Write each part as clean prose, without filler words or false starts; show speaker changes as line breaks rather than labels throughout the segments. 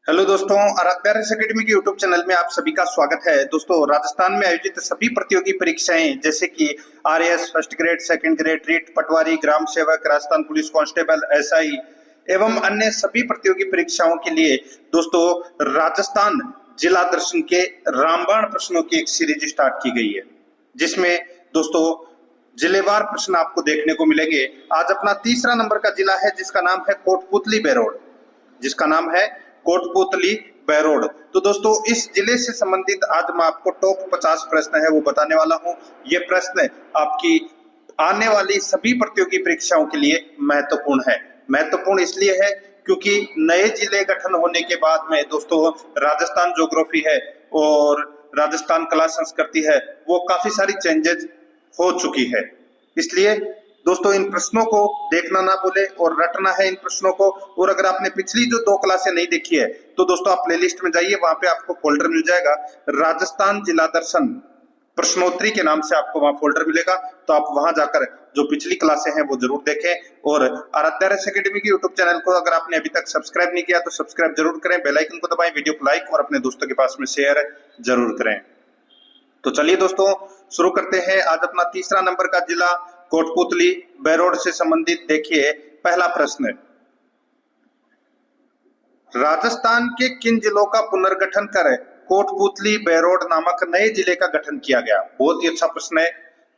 Hello दोस्तों, Aaradhya race academy के YouTube channel में आप सभी का स्वागत है। दोस्तों, राजस्थान में आयोजित सभी प्रतियोगी परीक्षाएं जैसे कि RAS first grade, second grade, REET, patwari, Gram Sevak, Rajasthan police constable, SI एवं अन्य सभी प्रतियोगी परीक्षाओं के लिए दोस्तों राजस्थान जिला दर्शन के रामबाण प्रश्नों की एक सीरीज स्टार्ट की गई है, जिसमें दोस्तों जिलेवार प्रश्न आपको देखने को मिलेंगे। आज अपना तीसरा नंबर का जिला है जिसका नाम है कोटपुतली बेरोड, जिसका नाम है कोटपुतली बेरोड। तो दोस्तों इस जिले से संबंधित आज मैं आपको टॉप 50 प्रश्न है वो बताने वाला हूं। ये प्रश्न आपकी आने वाली सभी प्रतियोगी परीक्षाओं के लिए महत्वपूर्ण है। महत्वपूर्ण इसलिए है क्योंकि नए जिले गठन होने के बाद में दोस्तों राजस्थान ज्योग्राफी है और राजस्थान कला संस्कृति है वो काफी सारी चेंजेस हो चुकी है। इसलिए दोस्तों इन प्रश्नों को देखना ना भूले और रटना है इन प्रश्नों को। और अगर आपने पिछली जो 2 क्लासें नहीं देखी है तो दोस्तों आप प्लेलिस्ट में जाइए, वहां पे आपको फोल्डर मिल जाएगा राजस्थान जिला दर्शन प्रश्नोत्तरी के नाम से, आपको वहां फोल्डर मिलेगा। तो आप वहां जाकर जो पिछली क्लासें हैं वो जरूर देखें। और आराध्या रेस एकेडमी के यूट्यूब चैनल को अगर आपने अभी तक सब्सक्राइब नहीं किया तो सब्सक्राइब जरूर करें, बेल आइकन को दबाएं, वीडियो को लाइक और अपने दोस्तों के पास में शेयर जरूर करें। तो चलिए दोस्तों शुरू करते हैं। आज अपना तीसरा नंबर का जिला कोटपुतली बेरोड से संबंधित देखिए पहला प्रश्न। राजस्थान के किन जिलों का पुनर्गठन कर कोटपुतली बेरोड नामक नए जिले का गठन किया गया? बहुत ही अच्छा प्रश्न है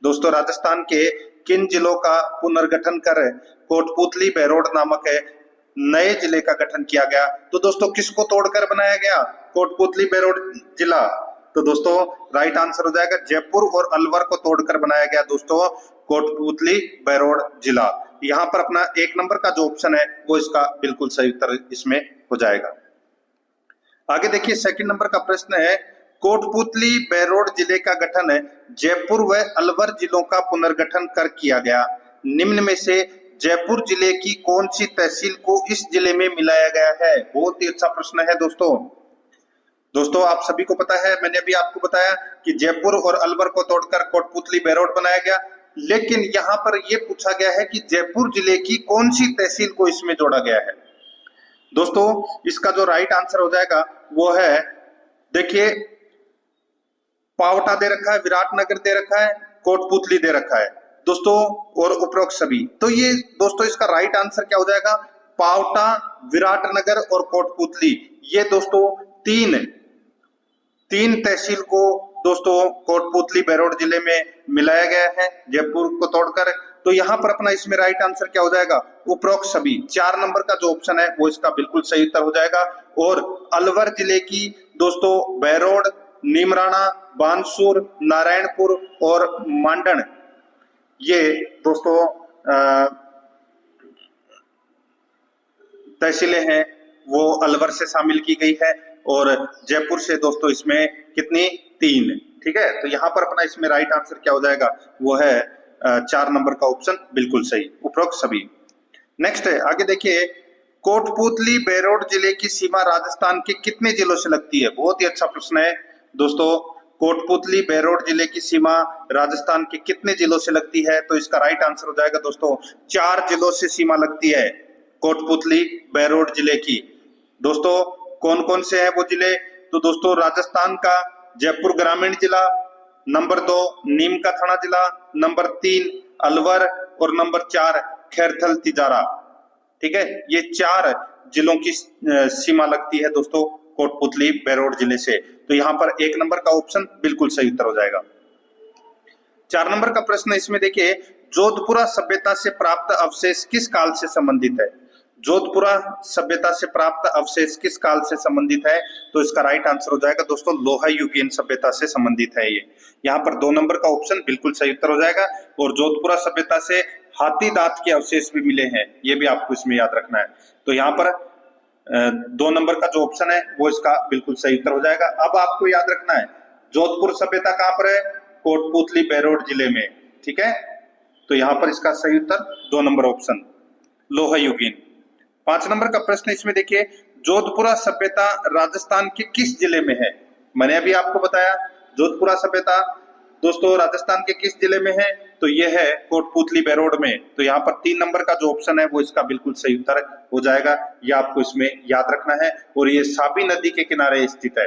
दोस्तों। राजस्थान के किन जिलों का पुनर्गठन कर कोटपुतली बेरोड नामक नए जिले का गठन किया गया? तो दोस्तों किसको तोड़कर बनाया गया कोटपुतली बेरोड जिला? तो दोस्तों राइट आंसर हो जाएगा जयपुर और अलवर को तोड़कर बनाया गया दोस्तों कोटपुतली बेरोड जिला। यहाँ पर अपना 1 नंबर का जो ऑप्शन है वो इसका बिल्कुल सही उत्तर इसमें हो जाएगा। आगे देखिए सेकंड नंबर का प्रश्न है कोटपुतली बेरोड जिले का गठन जयपुर व अलवर जिलों का पुनर्गठन कर किया गया। निम्न में से जयपुर जिले की कौन सी तहसील को इस जिले में मिलाया गया है? बहुत ही अच्छा प्रश्न है दोस्तों आप सभी को पता है, मैंने अभी आपको बताया कि जयपुर और अलवर को तोड़कर कोटपुतली बेरोड बनाया गया। लेकिन यहाँ पर यह पूछा गया है कि जयपुर जिले की कौन सी तहसील को इसमें जोड़ा गया है। दोस्तों इसका जो राइट आंसर हो जाएगा वो है, देखिए पावटा दे रखा है, विराटनगर दे रखा है, कोटपुतली दे रखा है दोस्तों और उपरोक्त सभी। तो ये दोस्तों इसका राइट आंसर क्या हो जाएगा? पावटा, विराटनगर और कोटपुतली, ये दोस्तों तीन तहसील को दोस्तों कोटपुतली बेरोड जिले में मिलाया गया है जयपुर को तोड़कर। तो यहाँ पर अपना इसमें राइट आंसर क्या हो जाएगा? उपरोक्त सभी। 4 नंबर का जो ऑप्शन है वो इसका बिल्कुल सही उत्तर हो जाएगा। और अलवर जिले की दोस्तों बेरोड, नीमराणा, बानसूर, नारायणपुर और मांडन, ये दोस्तों तहसीलें हैं वो अलवर से शामिल की गई है और जयपुर से दोस्तों इसमें कितनी? 3। ठीक है, तो यहाँ पर अपना इसमें राइट आंसर क्या हो जाएगा? वो है 4 नंबर का ऑप्शन बिल्कुल सही, उपरोक्त सभी। नेक्स्ट है, आगे देखिए कोटपुतली बेरोड जिले की सीमा राजस्थान के कितने जिलों से लगती है? बहुत ही अच्छा प्रश्न है दोस्तों। कोटपुतली बेरोड जिले की सीमा राजस्थान के कितने जिलों से लगती है? तो इसका राइट आंसर हो जाएगा दोस्तों 4 जिलों से सीमा लगती है कोटपुतली बेरोड जिले की। दोस्तों कौन कौन से हैं वो जिले? तो दोस्तों राजस्थान का जयपुर ग्रामीण जिला, नंबर 2 नीम का थाना जिला, नंबर 3 अलवर और नंबर 4 खैरथल तिजारा। ठीक है, ये 4 जिलों की सीमा लगती है दोस्तों कोटपुतली बेरोड जिले से। तो यहाँ पर 1 नंबर का ऑप्शन बिल्कुल सही उत्तर हो जाएगा। 4 नंबर का प्रश्न इसमें देखिए जोधपुरा सभ्यता से प्राप्त अवशेष किस काल से संबंधित है? जोधपुरा सभ्यता से प्राप्त अवशेष किस काल से संबंधित है? तो इसका राइट आंसर हो जाएगा दोस्तों लोहा युगीन सभ्यता से संबंधित है ये। यहाँ पर 2 नंबर का ऑप्शन बिल्कुल सही उत्तर हो जाएगा। और जोधपुरा सभ्यता से हाथी दांत के अवशेष भी मिले हैं, ये भी आपको इसमें याद रखना है। तो यहाँ पर 2 नंबर का जो ऑप्शन है वो इसका बिल्कुल सही उत्तर हो जाएगा। अब आपको याद रखना है जोधपुर सभ्यता कहाँ पर है? कोटपुतली बेरोड जिले में। ठीक है, तो यहाँ पर इसका सही उत्तर 2 नंबर ऑप्शन लोहा युगीन। 5 नंबर का प्रश्न इसमें देखिए जोधपुरा सभ्यता राजस्थान के किस जिले में है? मैंने अभी आपको बताया जोधपुरा सभ्यता दोस्तों राजस्थान के किस जिले में है? तो ये है कोटपुतली बेरोड में। तो यहाँ पर 3 नंबर का जो ऑप्शन है वो इसका बिल्कुल सही उत्तर हो जाएगा। ये आपको इसमें याद रखना है। और ये साबी नदी के किनारे स्थित है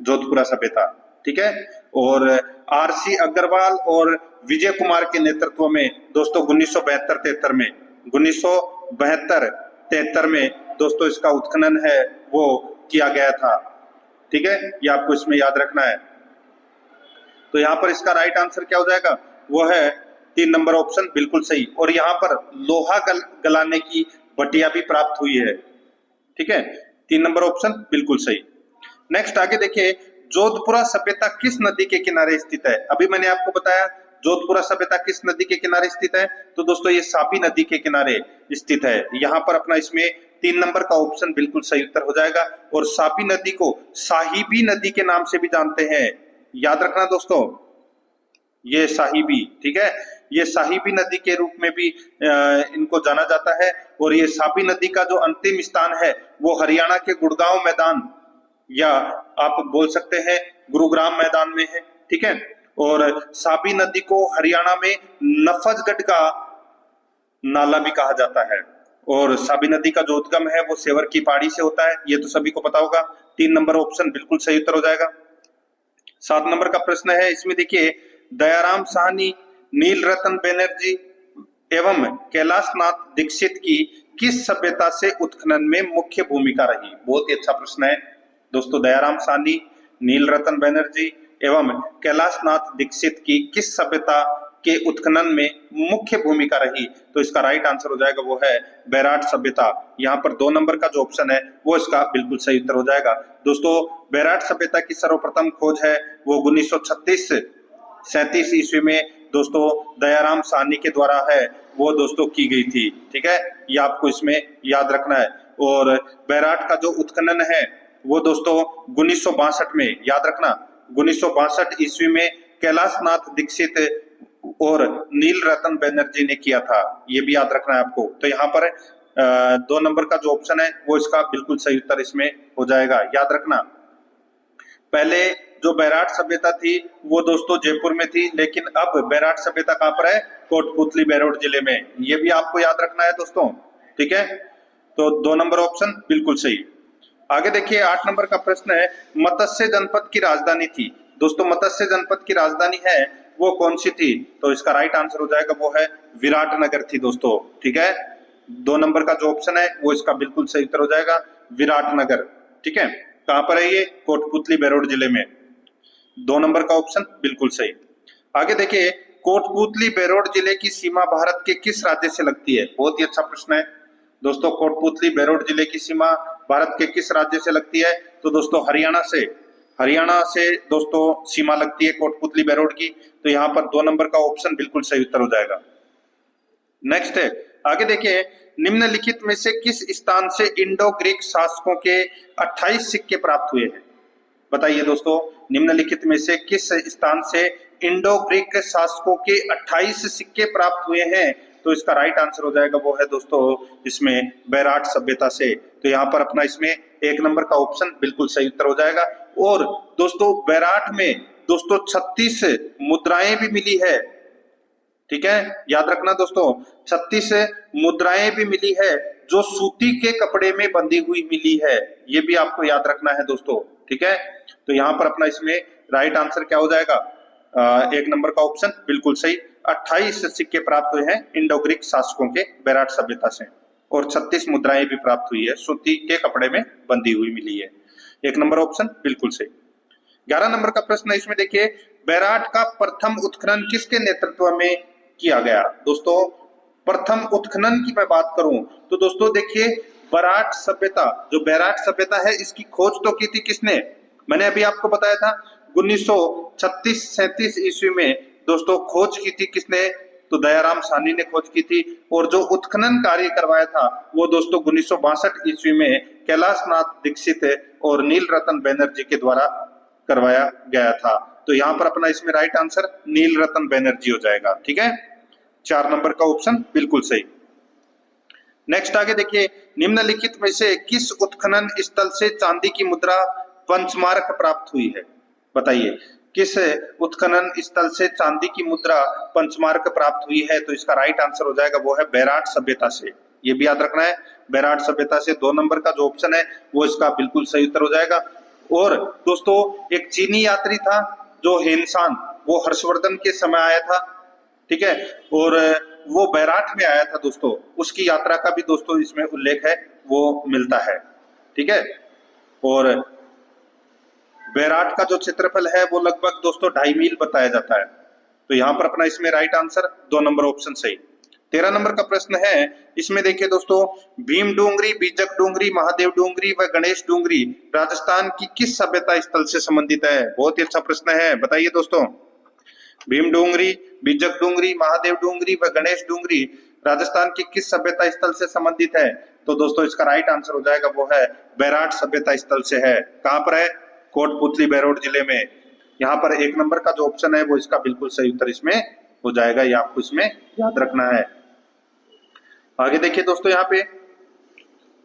जोधपुरा सभ्यता, ठीक है। और आरसी अग्रवाल और विजय कुमार के नेतृत्व में दोस्तों 1972-73 में 1972-73 में दोस्तों इसका उत्खनन है वो किया गया था, ठीक है। ये आपको इसमें याद रखना है। तो यहाँ पर इसका राइट आंसर क्या हो जाएगा? वो है 3 नंबर ऑप्शन बिल्कुल सही। और यहाँ पर लोहा गलाने की भट्टिया भी प्राप्त हुई है, ठीक है। 3 नंबर ऑप्शन बिल्कुल सही। नेक्स्ट आगे देखिए, जोधपुरा सभ्यता किस नदी के किनारे स्थित है? अभी मैंने आपको बताया जोधपुरा सभ्यता किस नदी के किनारे स्थित है, तो दोस्तों ये साबी नदी के किनारे स्थित है। यहाँ पर अपना इसमें 3 नंबर का ऑप्शन बिल्कुल सही उत्तर हो जाएगा। और साबी नदी को साहिबी नदी के नाम से भी जानते हैं, याद रखना दोस्तों, ये साहिबी, ठीक है। ये साहिबी नदी के रूप में भी इनको जाना जाता है। और ये साबी नदी का जो अंतिम स्थान है वो हरियाणा के गुड़गांव मैदान या आप बोल सकते हैं गुरुग्राम मैदान में है, ठीक है। और साबी नदी को हरियाणा में नफजगढ़ का नाला भी कहा जाता है। और साबी नदी का जो उद्गम है वो सेवर की पहाड़ी से होता है, ये तो सभी को पता होगा। 3 नंबर ऑप्शन बिल्कुल सही उत्तर हो जाएगा। 7 नंबर का प्रश्न है, इसमें देखिए, दयाराम साहनी, नील रतन बनर्जी एवं कैलाशनाथ दीक्षित की किस सभ्यता से उत्खनन में मुख्य भूमिका रही? बहुत ही अच्छा प्रश्न है दोस्तों। दयाराम साहनी, नील रतन बनर्जी एवं कैलाशनाथ दीक्षित की किस सभ्यता के उत्खनन में मुख्य भूमिका रही? तो इसका राइट आंसर हो जाएगा वो है बैराट सभ्यता। यहाँ पर 2 नंबर का जो ऑप्शन है वो इसका बिल्कुल सही उत्तर हो जाएगा। दोस्तों बैराट सभ्यता की सर्वप्रथम खोज है वो 1936-37 ईस्वी में दोस्तों दयाराम साहनी के द्वारा है वो दोस्तों की गई थी, ठीक है। ये आपको इसमें याद रखना है। और बैराट का जो उत्खनन है वो दोस्तों 1962 में, याद रखना, 1962 ईस्वी में कैलाशनाथ दीक्षित और नील रतन बनर्जी ने किया था, ये भी याद रखना है आपको। तो यहाँ पर 2 नंबर का जो ऑप्शन है वो इसका बिल्कुल सही उत्तर इसमें हो जाएगा, याद रखना। पहले जो बैराट सभ्यता थी वो दोस्तों जयपुर में थी, लेकिन अब बैराट सभ्यता कहाँ पर है? कोटपुतली बेरोड जिले में। ये भी आपको याद रखना है दोस्तों, ठीक है। तो 2 नंबर ऑप्शन बिल्कुल सही। आगे देखिए 8 नंबर का प्रश्न है, मत्स्य जनपद की राजधानी थी। दोस्तों मत्स्य जनपद की राजधानी है वो कौन सी थी? तो इसका राइट आंसर हो जाएगा वो है विराटनगर थी दोस्तों, ठीक है। 2 नंबर का जो ऑप्शन है वो इसका बिल्कुल सही उत्तर हो जाएगा विराटनगर, ठीक है। कहां पर है ये? कोटपुतली बेरोड जिले में। 2 नंबर का ऑप्शन बिल्कुल सही। आगे देखिए, कोटपुतली बेरोड जिले की सीमा भारत के किस राज्य से लगती है? बहुत ही अच्छा प्रश्न है दोस्तों। कोटपुतली बेरोड जिले की सीमा भारत के किस राज्य से लगती है? तो दोस्तों हरियाणा से दोस्तों सीमा लगती है कोटपुतली बेरोड की। तो यहाँ पर 2 नंबर का ऑप्शन बिल्कुल सही उत्तर हो जाएगा। नेक्स्ट है, आगे देखिए, निम्नलिखित में से किस स्थान से इंडो ग्रीक शासकों के 28 सिक्के प्राप्त हुए हैं? बताइए दोस्तों, निम्नलिखित में से किस स्थान से इंडो ग्रीक शासकों के 28 सिक्के प्राप्त हुए हैं? तो इसका राइट आंसर हो जाएगा वो है दोस्तों इसमें बैराट सभ्यता से। तो यहाँ पर अपना इसमें 1 नंबर का ऑप्शन बिल्कुल सही उत्तर हो जाएगा। और दोस्तों बैराट में दोस्तों 36 मुद्राएं भी मिली है, ठीक है, याद रखना दोस्तों। 36 मुद्राएं भी मिली है जो सूती के कपड़े में बंधी हुई मिली है, ये भी आपको याद रखना है दोस्तों, ठीक है। तो यहाँ पर अपना इसमें राइट आंसर क्या हो जाएगा? 1 नंबर का ऑप्शन बिल्कुल सही। 28 सिक्के प्राप्त हुए हैं इंडो ग्रीक शासकों के बैराट सभ्यता से, और 36 मुद्राएं भी प्राप्त हुई है, सूती के कपड़े में बंधी हुई मिली है। 1 नंबर ऑप्शन बिल्कुल सही। 11 नंबर का प्रश्न है, इसमें देखिए, बैराट का प्रथम उत्खनन किसके नेतृत्व में किया गया? दोस्तों प्रथम उत्खनन की मैं बात करूं तो दोस्तों देखिए, बैराट सभ्यता, जो बैराट सभ्यता है इसकी खोज तो की थी किसने? मैंने अभी आपको बताया था 1936-37 ईस्वी में दोस्तों खोज की थी किसने? तो दयाराम साहनी ने खोज की थी। और जो उत्खनन कार्य करवाया था वो दोस्तों 1962 ईस्वी में कैलाशनाथ दीक्षित और नील रतन बनर्जी के द्वारा करवाया गया था। तो यहाँ पर अपना इसमें राइट आंसर नील रतन बनर्जी हो जाएगा, ठीक है। 4 नंबर का ऑप्शन बिल्कुल सही। नेक्स्ट आगे देखिए, निम्नलिखित में से किस उत्खनन स्थल से चांदी की मुद्रा पंचमार्क प्राप्त हुई है? बताइए किस उत्खनन स्थल से चांदी की मुद्रा पंचमार्क प्राप्त हुई है? तो इसका राइट आंसर हो जाएगा वो है बेराट सभ्यता से। ये भी याद रखना है, बेराट सभ्यता से। 2 नंबर का जो ऑप्शन है वो इसका बिल्कुल सही उत्तर हो जाएगा। और दोस्तों एक चीनी यात्री था जो हेनसान, वो हर्षवर्धन के समय आया था, ठीक है, और वो बैराट में आया था दोस्तों। उसकी यात्रा का भी दोस्तों इसमें उल्लेख है, वो मिलता है, ठीक है। और बैराट का जो क्षेत्रफल है वो लगभग दोस्तों 2.5 मील बताया जाता है। तो यहाँ पर अपना इसमें राइट आंसर 2 नंबर ऑप्शन सही। 13 नंबर का प्रश्न है, इसमें देखिए दोस्तों, भीम डोंगरी, बीजक डोंगरी, महादेव डोंगरी व गणेश डोंगरी राजस्थान की किस सभ्यता स्थल से संबंधित है? बहुत ही अच्छा प्रश्न है, बताइए दोस्तों। भीम डोंगरी, बीजक डोंगरी, महादेव डोंगरी व गणेश डोंगरी राजस्थान की किस सभ्यता स्थल से संबंधित है? तो दोस्तों इसका राइट आंसर हो जाएगा वो है बैराट सभ्यता स्थल से है। कहां पर है? कोटपुतली बैरोड जिले में। यहाँ पर 1 नंबर का जो ऑप्शन है वो इसका बिल्कुल सही उत्तर इसमें हो जाएगा, ये आपको इसमें याद रखना है। आगे देखिए दोस्तों, यहाँ पे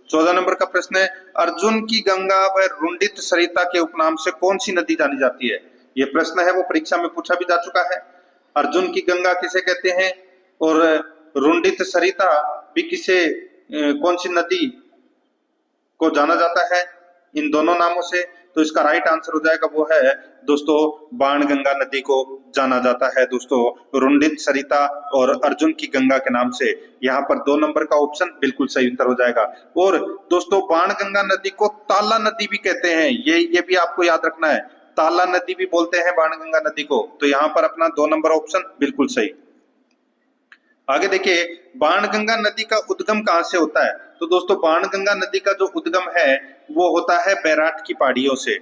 14 नंबर का प्रश्न है, अर्जुन की गंगा व रुंडित सरिता के उपनाम से कौन सी नदी जानी जाती है? ये प्रश्न है वो परीक्षा में पूछा भी जा चुका है। अर्जुन की गंगा किसे कहते हैं और रुंडित सरिता भी किसे, कौन सी नदी को जाना जाता है इन दोनों नामों से? तो इसका राइट आंसर हो जाएगा वो है दोस्तों बाणगंगा नदी को जाना जाता है दोस्तों, रुंडित सरिता और अर्जुन की गंगा के नाम से। यहाँ पर 2 नंबर का ऑप्शन बिल्कुल सही उत्तर हो जाएगा। और दोस्तों बाणगंगा नदी को ताला नदी भी कहते हैं, ये भी आपको याद रखना है, ताला नदी भी बोलते हैं बाणगंगा नदी को। तो यहाँ पर अपना 2 नंबर ऑप्शन बिल्कुल सही। आगे देखिए, बाणगंगा नदी का उद्गम कहां से होता है? तो दोस्तों बाणगंगा नदी का जो उद्गम है वो होता है बैराट की पहाड़ियों से।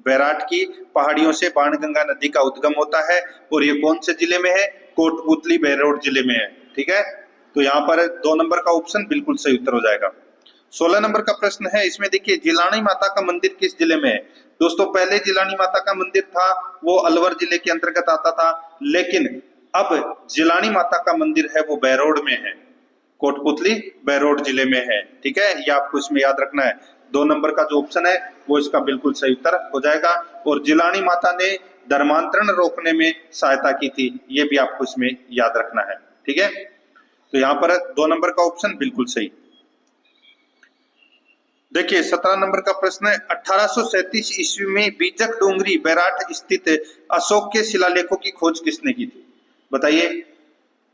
बैराट की पहाड़ियों से बाणगंगा नदी का उद्गम होता है और ये कौन से जिले में है? कोटपुतली बैरोड जिले में है, ठीक है। तो यहाँ पर 2 नंबर का ऑप्शन बिल्कुल सही उत्तर हो जाएगा। 16 नंबर का प्रश्न है, इसमें देखिए जिलानी माता का मंदिर किस जिले में है? दोस्तों पहले जिलानी माता का मंदिर था वो अलवर जिले के अंतर्गत आता था, लेकिन अब जिलानी माता का मंदिर है वो बैरोड में है, कोटपुतली बैरोड जिले में है, ठीक है। ये आपको इसमें याद रखना है। 2 नंबर का जो ऑप्शन है वो इसका बिल्कुल सही उत्तर हो जाएगा। और जिलानी माता ने धर्मांतरण रोकने में सहायता की थी, ये भी आपको इसमें याद रखना है, ठीक है। तो यहाँ पर 2 नंबर का ऑप्शन बिल्कुल सही। देखिए 17 नंबर का प्रश्न है, 1837 ईस्वी में बीजक डोंगरी बैराट स्थित अशोक के शिलालेखों की खोज किसने की थी? बताइए।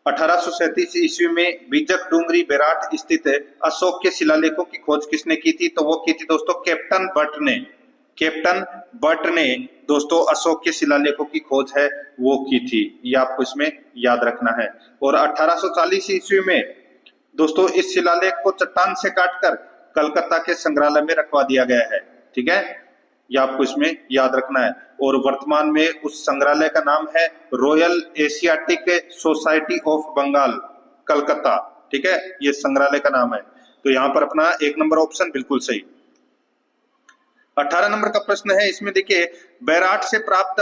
1837 ईस्वी में बीजक डोंगरी बैराट स्थित अशोक के शिलालेखों की खोज किसने की थी? तो वो की थी दोस्तों कैप्टन बट ने। कैप्टन बट ने दोस्तों अशोक के शिलालेखों की खोज है वो की थी, ये आपको इसमें याद रखना है। और 1840 ईस्वी में दोस्तों इस शिलालेख को चट्टान से काटकर कलकत्ता के संग्रहालय में रखवा दिया गया है, ठीक है, ये आपको इसमें याद रखना है। और वर्तमान में उस संग्रहालय का नाम है Royal Asiatic Society of Bengal Calcutta, ठीक है, ये संग्रहालय का नाम है। तो यहाँ पर अपना 1 नंबर ऑप्शन बिल्कुल सही। 18 नंबर का प्रश्न है, इसमें देखिए बैराट से प्राप्त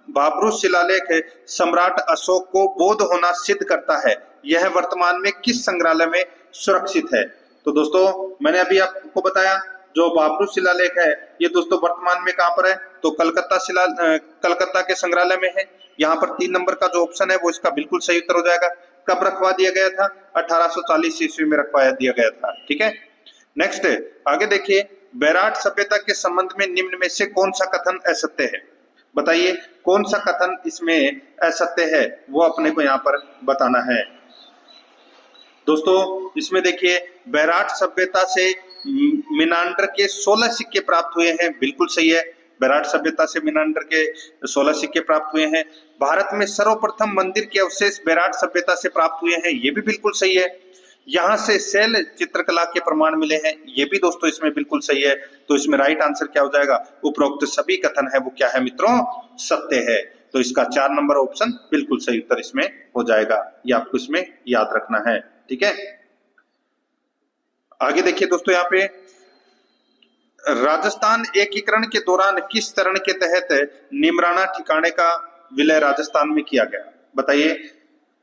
बाबरू शिलालेख सम्राट अशोक को बौद्ध होना सिद्ध करता है, यह वर्तमान में किस संग्रहालय में सुरक्षित है? तो दोस्तों मैंने अभी आपको बताया जो बाबरू शिलालेख है ये दोस्तों वर्तमान में कहां पर है? तो कलकत्ता के संग्रहालय में है। यहाँ पर 3 नंबर का जो ऑप्शन है वो इसका बिल्कुल सही उत्तर हो जाएगा। कब रखवा दिया गया था? 1840 ईस्वी में रखवा दिया गया था, ठीक है। नेक्स्ट आगे देखिए, बैराट सभ्यता के संबंध में निम्न में से कौन सा कथन असत्य है? बताइए कौन सा कथन इसमें असत्य है, वो अपने को यहाँ पर बताना है। दोस्तों इसमें देखिए बैराट सभ्यता से मिनांडर के 16 सिक्के प्राप्त हुए हैं, बिल्कुल सही है। बैराट सभ्यता से मिनांडर के 16 सिक्के प्राप्त हुए हैं। भारत में सर्वप्रथम मंदिर के अवशेष बैराट सभ्यता से प्राप्त हुए हैं, ये भी बिल्कुल सही है। यहाँ से शैल चित्रकला के प्रमाण मिले हैं, ये भी दोस्तों इसमें बिल्कुल सही है। तो इसमें राइट आंसर क्या हो जाएगा? उपरोक्त सभी कथन है वो क्या है मित्रों? सत्य है। तो इसका 4 नंबर ऑप्शन बिल्कुल सही उत्तर इसमें हो जाएगा, ये आपको इसमें याद रखना है, ठीक है। आगे देखिए दोस्तों, यहाँ पे राजस्थान एकीकरण के दौरान किस चरण के तहत निमराना ठिकाने का विलय राजस्थान में किया गया? बताइए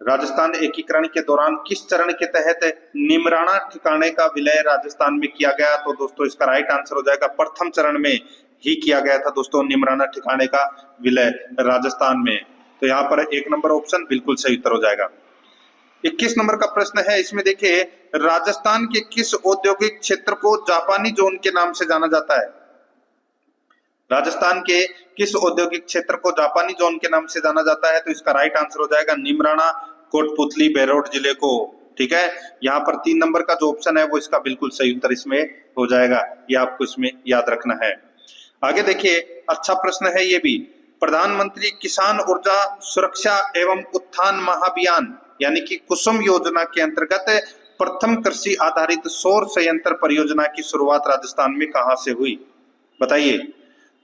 राजस्थान एकीकरण के दौरान किस चरण के तहत निमराना ठिकाने का विलय राजस्थान में किया गया? तो दोस्तों इसका राइट आंसर हो जाएगा प्रथम चरण में ही किया गया था दोस्तों निमराना ठिकाने का विलय राजस्थान में। तो यहाँ पर 1 नंबर ऑप्शन बिल्कुल सही उत्तर हो जाएगा। 21 नंबर का प्रश्न है, इसमें देखिए राजस्थान के किस औद्योगिक क्षेत्र को जापानी जोन के नाम से जाना जाता है? राजस्थान के किस औद्योगिक क्षेत्र को जापानी जोन के नाम से जाना जाता है? तो इसका राइट आंसर हो जाएगा निमराना कोटपुतली बेरोड जिले को। ठीक है, यहाँ पर 3 नंबर का जो ऑप्शन है वो इसका बिल्कुल सही उत्तर इसमें हो जाएगा, ये आपको इसमें याद रखना है। आगे देखिए, अच्छा प्रश्न है ये भी, प्रधानमंत्री किसान ऊर्जा सुरक्षा एवं उत्थान महाभियान यानी कि कुसुम योजना के अंतर्गत प्रथम कृषि आधारित सौर संयंत्र परियोजना की शुरुआत राजस्थान में कहां से हुई? बताइए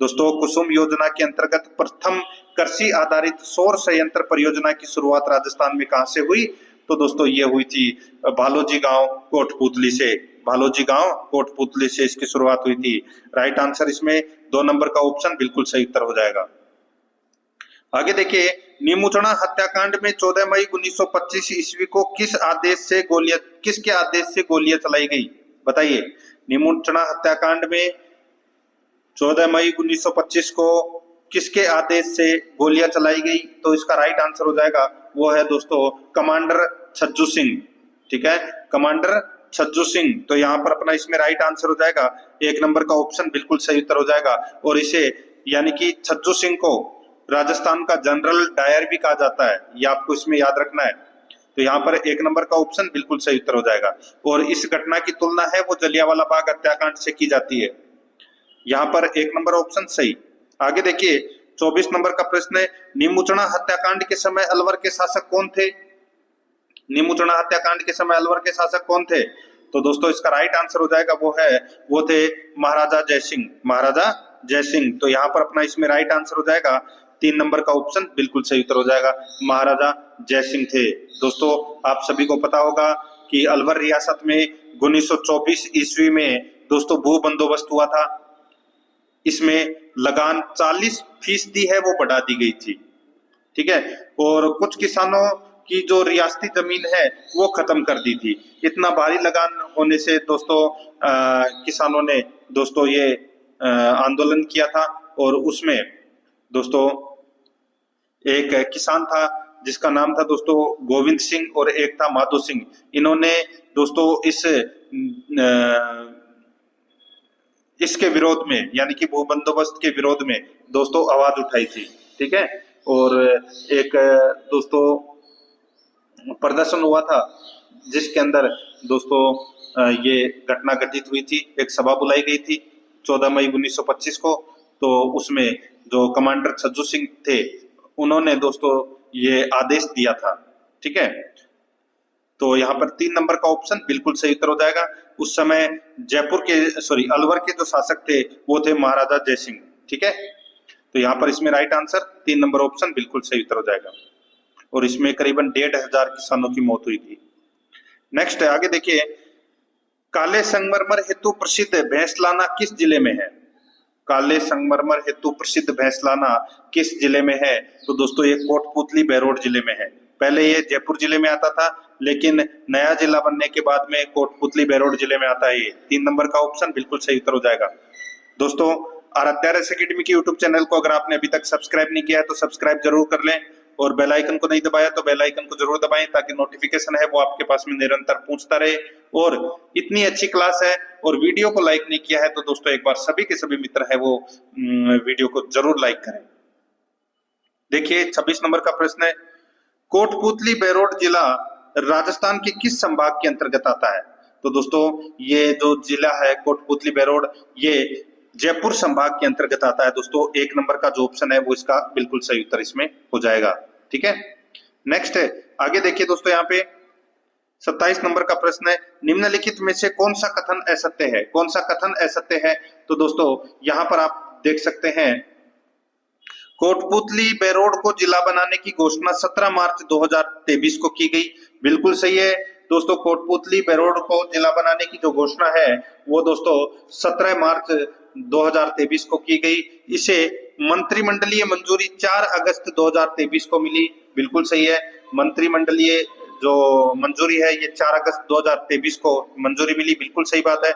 दोस्तों, कुसुम योजना के अंतर्गत प्रथम कृषि आधारित सौर संयंत्र परियोजना की शुरुआत राजस्थान में कहां से हुई? तो दोस्तों ये हुई थी भालोजी गांव कोटपुतली से। भालोजी गांव कोटपुतली से इसकी शुरुआत हुई थी। राइट आंसर इसमें 2 नंबर का ऑप्शन बिल्कुल सही उत्तर हो जाएगा। आगे देखिए, नीमूचना हत्याकांड में 14 मई 1925 ईस्वी को किसके आदेश से गोलियां चलाई गई? बताइए, नीमूचना हत्याकांड में 14 मई 1925 को किसके आदेश से गोलियां चलाई गई? तो इसका राइट आंसर हो जाएगा, वो है दोस्तों कमांडर छज्जू सिंह। ठीक है, कमांडर छज्जू सिंह। तो यहाँ पर अपना इसमें राइट आंसर हो जाएगा 1 नंबर का ऑप्शन बिल्कुल सही उत्तर हो जाएगा। और इसे यानी कि छज्जू सिंह को राजस्थान का जनरल डायर भी कहा जाता है, ये आपको इसमें याद रखना है। तो यहाँ पर 1 नंबर का ऑप्शन बिल्कुल सही उत्तर हो जाएगा। और इस घटना की तुलना है वो जलियांवाला बाग हत्याकांड से की जाती है। यहाँ पर 1 नंबर ऑप्शन सही। आगे देखिए, 24 नंबर का प्रश्न है, नीमूचना हत्याकांड के समय अलवर के शासक कौन थे? नीमूचना हत्याकांड के समय अलवर के शासक कौन थे? तो दोस्तों इसका राइट आंसर हो जाएगा वो थे महाराजा जयसिंह। महाराजा जयसिंह। तो यहाँ पर अपना इसमें राइट आंसर हो जाएगा 3 नंबर का ऑप्शन बिल्कुल सही उत्तर हो जाएगा, महाराजा जयसिंह थे। दोस्तों आप सभी को पता होगा कि अलवर रियासत में 1924 ईस्वी में दोस्तों भू बंदोबस्त हुआ था। इसमें लगान 40% है वो बढ़ा दी गई थी। ठीक है, और कुछ किसानों की जो रियासती जमीन है वो खत्म कर दी थी। इतना भारी लगान होने से दोस्तों किसानों ने दोस्तों ये आंदोलन किया था। और उसमें दोस्तों एक किसान था जिसका नाम था दोस्तों गोविंद सिंह और एक था माधो सिंह। इन्होंने दोस्तों इसके विरोध में यानी कि भू बंदोबस्त के विरोध में दोस्तों आवाज उठाई थी। ठीक है, और एक दोस्तों प्रदर्शन हुआ था जिसके अंदर दोस्तों ये घटना घटित हुई थी। एक सभा बुलाई गई थी 14 मई 1925 को। तो उसमें जो कमांडर छज्जू सिंह थे उन्होंने दोस्तों ये आदेश दिया था। ठीक है, तो यहाँ पर 3 नंबर का ऑप्शन बिल्कुल सही उत्तर हो जाएगा। उस समय अलवर के जो शासक थे वो थे महाराजा जयसिंह। ठीक है, तो यहाँ पर इसमें राइट आंसर 3 नंबर ऑप्शन बिल्कुल सही उत्तर हो जाएगा। और इसमें करीबन 1,500 किसानों की मौत हुई थी। नेक्स्ट है, आगे देखिए, काले संगमरमर हेतु प्रसिद्ध भैंसलाना किस जिले में है? काले संगमरमर हेतु प्रसिद्ध भैंसलाना किस जिले में है? तो दोस्तों ये कोटपुतली बेरोड जिले में है। पहले ये जयपुर जिले में आता था, लेकिन नया जिला बनने के बाद में कोटपुतली बेरोड जिले में आता है। ये 3 नंबर का ऑप्शन बिल्कुल सही उत्तर हो जाएगा। दोस्तों आराध्या रेस एकेडमी के यूट्यूब चैनल को अगर आपने अभी तक सब्सक्राइब नहीं किया है तो सब्सक्राइब जरूर कर लें, और बेल आइकन को नहीं दबाया तो बेल आइकन को जरूर दबाएं ताकि नोटिफिकेशन है वो आपके पास में निरंतर पहुंचता रहे। और इतनी अच्छी क्लास है और वीडियो को लाइक नहीं किया है तो दोस्तों एक बार सभी के सभी मित्र है वो वीडियो को जरूर लाइक करें। देखिए 26 नंबर का प्रश्न है, कोटपुतली बेरोड जिला राजस्थान के किस संभाग के अंतर्गत आता है? तो दोस्तों ये जो जिला है कोटपुतली बेरोड ये जयपुर संभाग के अंतर्गत आता है। दोस्तों 1 नंबर का जो ऑप्शन है वो इसका बिल्कुल सही उत्तर इसमें हो जाएगा। ठीक है, नेक्स्ट है, आगे देखिए दोस्तों यहाँ पे 27 नंबर का प्रश्न है, निम्नलिखित में से कौन सा कथन असत्य है? कौन सा कथन असत्य है? तो दोस्तों यहाँ पर आप देख सकते हैं, कोटपुतली बेरोड को जिला बनाने की घोषणा 17 मार्च 2023 को की गई। बिल्कुल सही है दोस्तों, कोटपुतली बेरोड को जिला बनाने की जो घोषणा है वो दोस्तों 17 मार्च 2023 को की गई। इसे मंत्रिमंडलीय मंजूरी 4 अगस्त 2023 को मिली। बिल्कुल सही है, मंत्रिमंडलीय जो मंजूरी है ये 4 अगस्त 2023 को मंजूरी मिली। बिल्कुल सही बात है।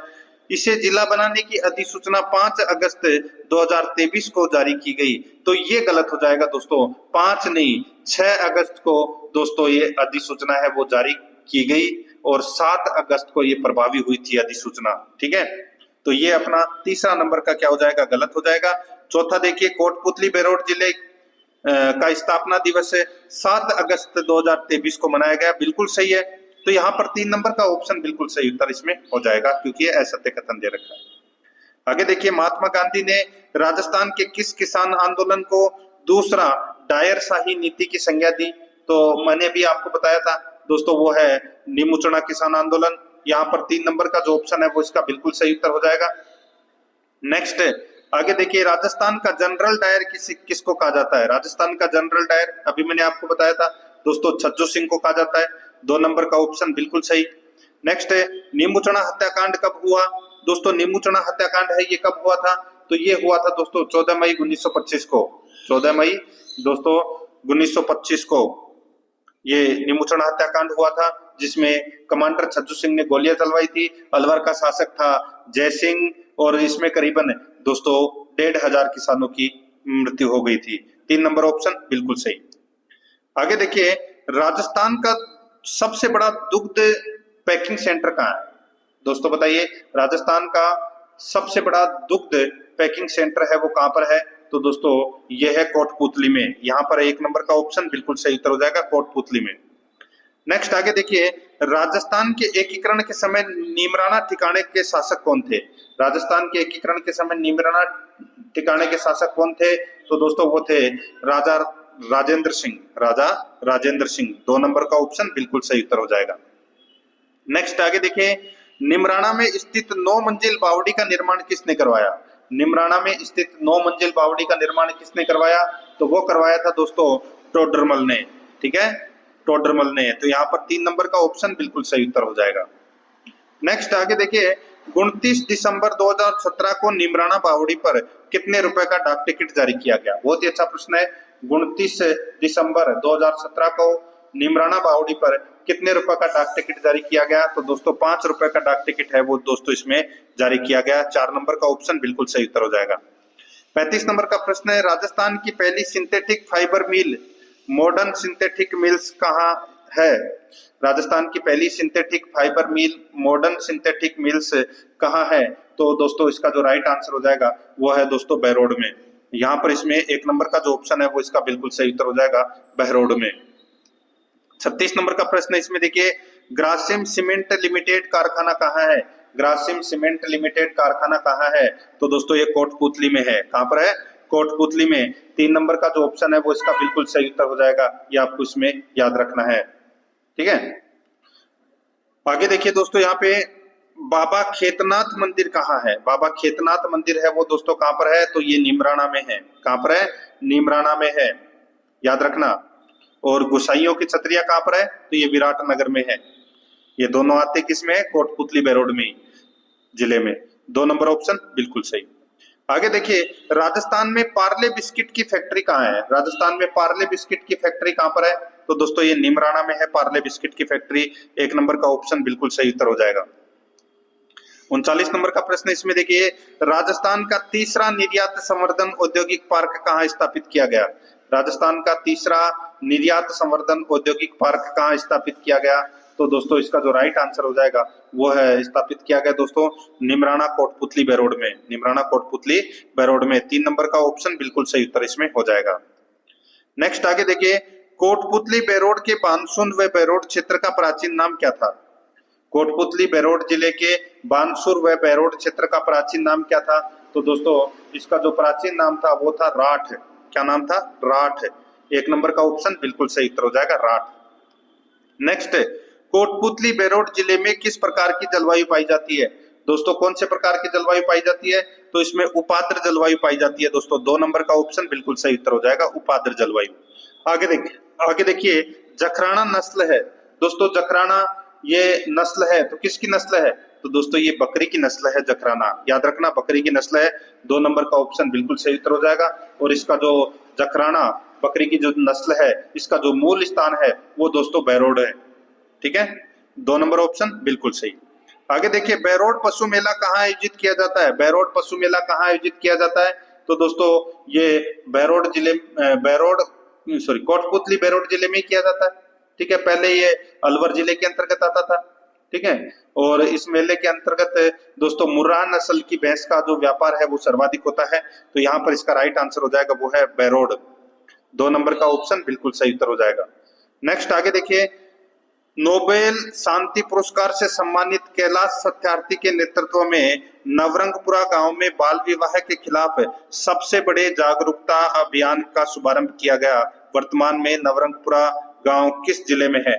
इसे जिला बनाने की अधिसूचना 5 अगस्त 2023 को जारी की गई। तो ये गलत हो जाएगा दोस्तों, 5 नहीं 6 अगस्त को दोस्तों ये अधिसूचना है वो जारी की गई और 7 अगस्त को ये प्रभावी हुई थी अधिसूचना। ठीक है, तो ये अपना तीसरा नंबर का क्या हो जाएगा, गलत हो जाएगा। चौथा देखिए, कोटपुतली बेरोड जिले का स्थापना दिवस 7 अगस्त 2023 को मनाया गया, बिल्कुल सही है। तो यहाँ पर 3 नंबर का ऑप्शन बिल्कुल सही उत्तर इसमें हो जाएगा, क्योंकि ये असत्य कथन दे रखा है। आगे देखिए, महात्मा गांधी ने राजस्थान के किस किसान आंदोलन को दूसरा डायर शाही नीति की संज्ञा दी? तो मैंने भी आपको बताया था दोस्तों, वो है निमुचना किसान आंदोलन। यहाँ पर 3 नंबर का जो ऑप्शन है वो इसका बिल्कुल सही उत्तर हो जाएगा। नेक्स्ट आगे देखिए, राजस्थान का जनरल डायर किसको कहा जाता है? राजस्थान का जनरल डायर अभी मैंने आपको बताया था दोस्तों, छज्जू सिंह को कहा जाता है। 2 नंबर का ऑप्शन बिल्कुल सही। नेक्स्ट है, नीमूचना हत्याकांड कब हुआ? दोस्तों नीमूचना हत्याकांड है ये कब हुआ था? तो ये हुआ था दोस्तों 14 मई 1925 को। 14 मई दोस्तों 1925 को ये नीमूचना हत्याकांड हुआ था, जिसमें कमांडर छज्जू सिंह ने गोलियां चलवाई थी। अलवर का शासक था जय सिंह और इसमें करीबन दोस्तों 1,500 किसानों की मृत्यु हो गई थी। 3 नंबर ऑप्शन बिल्कुल सही। आगे देखिए, राजस्थान का सबसे बड़ा दुग्ध पैकिंग सेंटर कहाँ है? दोस्तों बताइए, राजस्थान का सबसे बड़ा दुग्ध पैकिंग सेंटर है वो कहां पर है? तो दोस्तों यह है कोटपुतली में। यहां पर 1 नंबर का ऑप्शन बिल्कुल सही उत्तर हो जाएगा, कोटपुतली में। नेक्स्ट आगे देखिए, राजस्थान के एकीकरण के समय नीमराना ठिकाने के शासक कौन थे? राजस्थान के एकीकरण के समय नीमराना ठिकाने के शासक कौन थे? तो दोस्तों वो थे राजा राजेंद्र सिंह। राजा राजेंद्र सिंह। 2 नंबर का ऑप्शन बिल्कुल सही उत्तर हो जाएगा। नेक्स्ट आगे देखिए, निमराना में स्थित 9 मंजिल बावड़ी का निर्माण किसने करवाया? निमराना में स्थित 9 मंजिल बावड़ी का निर्माण किसने करवाया? तो वो करवाया था दोस्तों टोडरमल ने। ठीक है, टोडरमल ने। तो यहाँ पर 3 नंबर का ऑप्शन बिल्कुल सही उत्तर हो जाएगा। नेक्स्ट आगे देखिए, 29 दिसंबर 2017 को निमराना बावड़ी पर कितने रुपए का डाक टिकट जारी किया गया? बहुत ही अच्छा प्रश्न है। 29 दिसंबर 2017 को निमराना बावड़ी पर कितने रुपए का डाक टिकट जारी किया गया? तो दोस्तों 5 रुपए का डाक टिकट है वो दोस्तों इसमें जारी किया गया। 4 नंबर का ऑप्शन बिल्कुल सही उत्तर हो जाएगा। 35 नंबर का प्रश्न है, राजस्थान की पहली सिंथेटिक फाइबर मिल मॉडर्न सिंथेटिक मिल्स कहाँ है? राजस्थान की पहली सिंथेटिक फाइबर मिल मॉडर्न सिंथेटिक मिल्स कहाँ है? तो दोस्तों इसका जो राइट आंसर हो जाएगा वो है दोस्तों बहरोड में। यहाँ पर इसमें 1 नंबर का जो ऑप्शन है वो इसका बिल्कुल सही उत्तर हो जाएगा, बहरोड में। 36 नंबर का प्रश्न है, इसमें देखिए, ग्रासिम सीमेंट लिमिटेड कारखाना कहाँ है? ग्रासिम सीमेंट लिमिटेड कारखाना कहाँ है? तो दोस्तों ये कोटपुतली में है। कहाँ पर है? कोटपुतली में। 3 नंबर का जो ऑप्शन है वो इसका बिल्कुल सही उत्तर हो जाएगा, ये आपको इसमें याद रखना है। ठीक है, आगे देखिए दोस्तों, यहाँ पे बाबा खेतनाथ मंदिर कहाँ है? बाबा खेतनाथ मंदिर है वो दोस्तों कहाँ पर है? तो ये निमराना में है। कहाँ पर है? निमराना में है, याद रखना। और गुसाइयों की छतरिया कहाँ पर है? तो ये विराटनगर में है। ये दोनों आते किसमें है? कोटपुतली बेरोड में जिले में। 2 नंबर ऑप्शन बिल्कुल सही। आगे देखिए, राजस्थान में पार्ले बिस्किट की फैक्ट्री कहाँ है? राजस्थान में पार्ले बिस्किट की फैक्ट्री कहाँ पर है? तो दोस्तों ये निमराना में है पार्ले बिस्किट की फैक्ट्री। 1 नंबर का ऑप्शन बिल्कुल सही उत्तर हो जाएगा। 39 नंबर का प्रश्न, इसमें देखिए, राजस्थान का तीसरा निर्यात संवर्धन औद्योगिक पार्क कहाँ स्थापित किया गया? राजस्थान का तीसरा निर्यात संवर्धन औद्योगिक पार्क कहाँ स्थापित किया गया? तो दोस्तों इसका जो राइट आंसर हो जाएगा वो है स्थापित किया गया दोस्तों निमराना कोटपुतली बेरोड में। निमराना कोटपुतली बेरोड में। 3 नंबर का ऑप्शन बिल्कुल सही उत्तर इसमें हो जाएगा। नेक्स्ट आगे देखिए, कोटपुतली बेरोड के बानसूर व बेरोड क्षेत्र का प्राचीन नाम क्या था? कोटपुतली बेरोड जिले के बानसूर व बेरोड क्षेत्र का प्राचीन नाम क्या था? तो दोस्तों इसका जो प्राचीन नाम था वो था राठ। क्या नाम था? राठ। 1 नंबर का ऑप्शन बिल्कुल सही उत्तर हो जाएगा, राठ। नेक्स्ट, कोटपुतली बेरोड जिले में किस प्रकार की जलवायु पाई जाती है? दोस्तों कौन से प्रकार की जलवायु पाई जाती है? तो इसमें उपाद्र जलवायु पाई जाती है दोस्तों। 2 नंबर का ऑप्शन बिल्कुल सही उत्तर हो जाएगा, उपाद्र जलवायु। आगे देखिए, जखराना नस्ल है दोस्तों। जखराना ये नस्ल है तो किसकी नस्ल है? तो दोस्तों ये बकरी की नस्ल है जखराना, याद रखना, बकरी की नस्ल है। 2 नंबर का ऑप्शन बिल्कुल सही उत्तर हो जाएगा। और इसका जो जखराना बकरी की जो नस्ल है इसका जो मूल स्थान है वो दोस्तों बेरोड है। ठीक है, 2 नंबर ऑप्शन बिल्कुल सही। आगे देखिए, बैरोड पशु मेला कहाँ आयोजित किया जाता है? बैरोड पशु मेला कहाँ आयोजित किया जाता है? तो दोस्तों ये बैरोड जिले बैरोड सॉरी कोटपुतली बैरोड जिले में ही किया जाता है। ठीक है, पहले ये अलवर जिले के अंतर्गत आता था। ठीक है, और इस मेले के अंतर्गत दोस्तों मुर्राह नस्ल की भैंस का जो व्यापार है वो सर्वाधिक होता है। तो यहाँ पर इसका राइट आंसर हो जाएगा वो है बैरोड। 2 नंबर का ऑप्शन बिल्कुल सही उत्तर हो जाएगा। नेक्स्ट आगे देखिए, नोबेल शांति पुरस्कार से सम्मानित कैलाश सत्यार्थी के नेतृत्व में नवरंगपुरा गांव में बाल विवाह के खिलाफ सबसे बड़े जागरूकता अभियान का शुभारंभ किया गया। वर्तमान में नवरंगपुरा गांव किस जिले में है?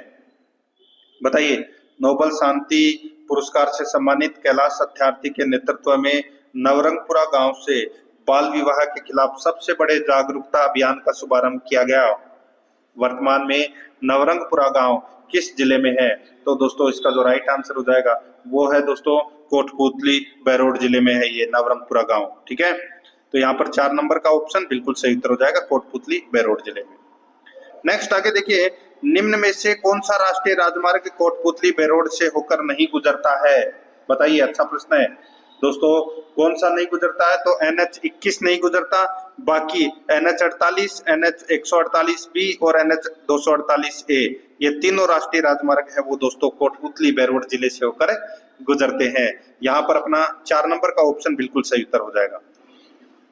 बताइए। नोबेल शांति पुरस्कार से सम्मानित कैलाश सत्यार्थी के नेतृत्व में नवरंगपुरा गांव से बाल विवाह के खिलाफ सबसे बड़े जागरूकता अभियान का शुभारंभ किया गया। वर्तमान में नवरंगपुरा गांव किस जिले में है? तो दोस्तों इसका जो राइट आंसर हो जाएगा वो है दोस्तों कोटपुतली बैरोड जिले में है ये नवरंगपुरा गांव। ठीक है, तो यहाँ पर 4 नंबर का ऑप्शन बिल्कुल सही उत्तर हो जाएगा, कोटपुतली बैरोड जिले में। नेक्स्ट आगे देखिए, निम्न में से कौन सा राष्ट्रीय राजमार्ग कोटपुतली बैरोड से होकर नहीं गुजरता है? बताइए, अच्छा प्रश्न है दोस्तों। कौन सा नहीं गुजरता है? तो NH21 नहीं गुजरता, बाकी NH48, NH148B और NH248A ये तीनों राष्ट्रीय राजमार्ग है वो दोस्तों कोटपुतली बैरोड जिले से होकर गुजरते हैं। यहाँ पर अपना 4 नंबर का ऑप्शन बिल्कुल सही उत्तर हो जाएगा।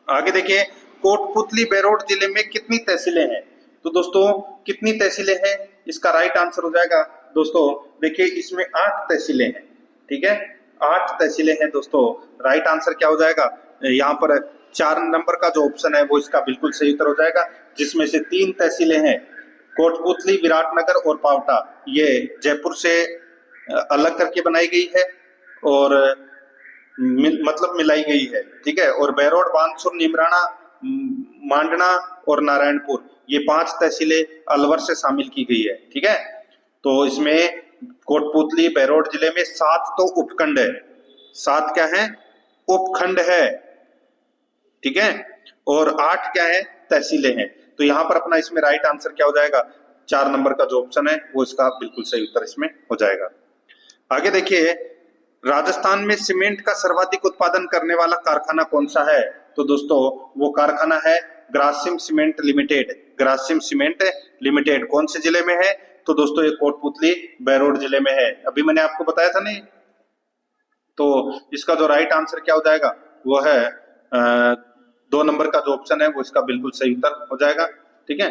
आगे देखिए, कोटपुतली बैरोड जिले में कितनी तहसीलें हैं? तो दोस्तों कितनी तहसीलें हैं? इसका राइट आंसर हो जाएगा दोस्तों, देखिए इसमें 8 तहसीलें हैं। ठीक है, 8 तहसीलें हैं दोस्तों। राइट आंसर क्या हो जाएगा? यहाँ पर 4 नंबर का जो ऑप्शन है वो इसका बिल्कुल सही उत्तर हो जाएगा, जिसमें से 3 तहसीलें हैं कोटपुतली, विराटनगर और पावटा। ये जयपुर से अलग करके बनाई गई है और मतलब मिलाई गई है। ठीक है, और बैरोड, बानसूर, नीमराणा, मांडना और नारायणपुर ये 5 तहसीलें अलवर से शामिल की गई है। ठीक है, तो इसमें कोटपुतली बैरोड जिले में 7 तो उपखंड है। 7 क्या है? उपखंड है। ठीक है, और 8 क्या है? तहसीलें हैं। तो यहाँ पर अपना इसमें राइट आंसर क्या हो जाएगा? 4 नंबर का जो ऑप्शन है वो इसका बिल्कुल सही उत्तर इसमें हो जाएगा। आगे देखिए, राजस्थान में सीमेंट का सर्वाधिक उत्पादन करने वाला कारखाना कौन सा है? तो दोस्तों वो कारखाना है Grasim cement limited. Grasim cement limited कौन से जिले में है? तो दोस्तों ये कोटपुतली बैरोड जिले में है। अभी मैंने आपको बताया था नहीं। तो इसका जो राइट आंसर क्या हो जाएगा वो है 2 नंबर का जो ऑप्शन है वो इसका बिल्कुल सही उत्तर हो जाएगा। ठीक है,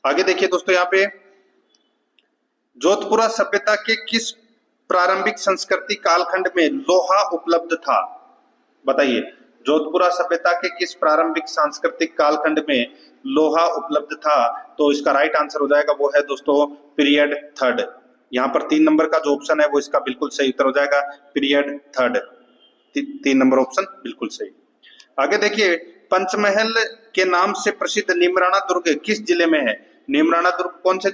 आगे देखिए दोस्तों, यहाँ पे जोधपुरा सभ्यता के किस प्रारंभिक संस्कृति कालखंड में लोहा उपलब्ध था? बताइए, जोधपुरा सभ्यता के किस प्रारंभिक सांस्कृतिक कालखंड में लोहा उपलब्ध था? तो इसका राइट आंसर हो जाएगा वो है दोस्तों पीरियड 3rd। यहाँ पर 3 नंबर का जो ऑप्शन है वो इसका बिल्कुल सही उत्तर हो जाएगा, पीरियड 3rd। 3 नंबर ऑप्शन बिल्कुल सही। आगे देखिए, पंचमहल के नाम से प्रसिद्ध नीमराणा दुर्ग किस जिले में है? नीमराणा दुर्ग कौन से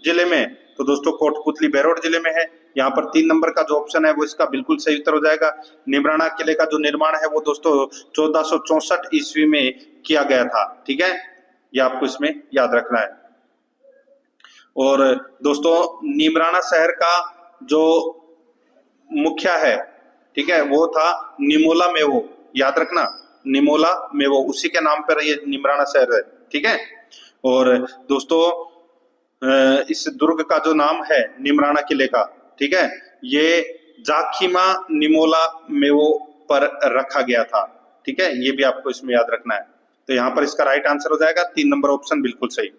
जिले में है? तो दोस्तों कोटपुतली बैरोड जिले में है। यहाँ पर 3 नंबर का जो ऑप्शन है वो इसका बिल्कुल सही उत्तर हो जाएगा। नीमराणा किले का जो निर्माण है वो दोस्तों 1464 ईस्वी में किया गया था। ठीक है, ये आपको इसमें याद रखना है। और दोस्तों नीमराणा शहर का जो मुखिया है, ठीक है, वो था निमोला मेवो। याद रखना, निमोला मेवो, उसी के नाम पर ये नीमराणा शहर है। ठीक है, और दोस्तों इस दुर्ग का जो नाम है नीमराणा किले का, ठीक है, ये जाखिमा निमोला मेवो पर रखा गया था। ठीक है, ये भी आपको इसमें याद रखना है। तो यहाँ पर इसका राइट आंसर हो जाएगा 3 नंबर ऑप्शन बिल्कुल सही।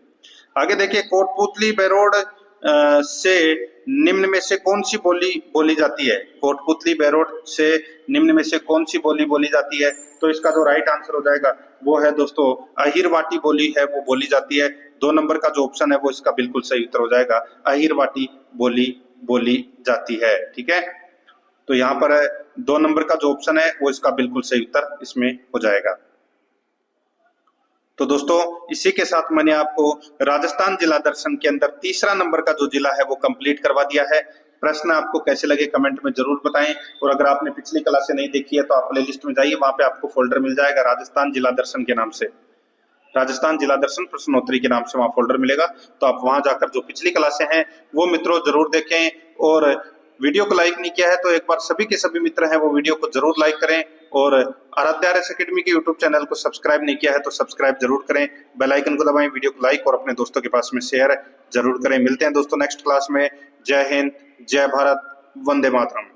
आगे देखिए, कोटपुतली बैरोड से निम्न में से कौन सी बोली बोली जाती है? कोटपुतली बैरोड से निम्न में से कौन सी बोली बोली जाती है? तो इसका जो राइट आंसर हो जाएगा वो है दोस्तों अहिरवाटी बोली है वो बोली जाती है। 2 नंबर का जो ऑप्शन है वो इसका बिल्कुल सही उत्तर हो जाएगा, अहिरवाटी बोली बोली जाती है। ठीक है, तो यहाँ पर 2 नंबर का जो ऑप्शन है वो इसका बिल्कुल सही उत्तर इसमें हो जाएगा। तो दोस्तों इसी के साथ मैंने आपको राजस्थान जिला दर्शन के अंदर तीसरा नंबर का जो जिला है वो कंप्लीट करवा दिया है। प्रश्न आपको कैसे लगे कमेंट में जरूर बताएं, और अगर आपने पिछली क्लासें नहीं देखी है तो आप प्ले लिस्ट में जाइए, वहां पे आपको फोल्डर मिल जाएगा राजस्थान जिला दर्शन के नाम से, राजस्थान जिला दर्शन प्रश्नोत्तरी के नाम से वहां फोल्डर मिलेगा। तो आप वहां जाकर जो पिछली क्लासें हैं वो मित्रों जरूर देखें, और वीडियो को लाइक नहीं किया है तो एक बार सभी के सभी मित्र हैं वो वीडियो को जरूर लाइक करें, और आराध्या आरएस एकेडमी के यूट्यूब चैनल को सब्सक्राइब नहीं किया है तो सब्सक्राइब जरूर करें, बेल आइकन को दबाएं, वीडियो को लाइक और अपने दोस्तों के पास में शेयर जरूर करें। मिलते हैं दोस्तों नेक्स्ट क्लास में। जय हिंद, जय भारत, वंदे मातरम।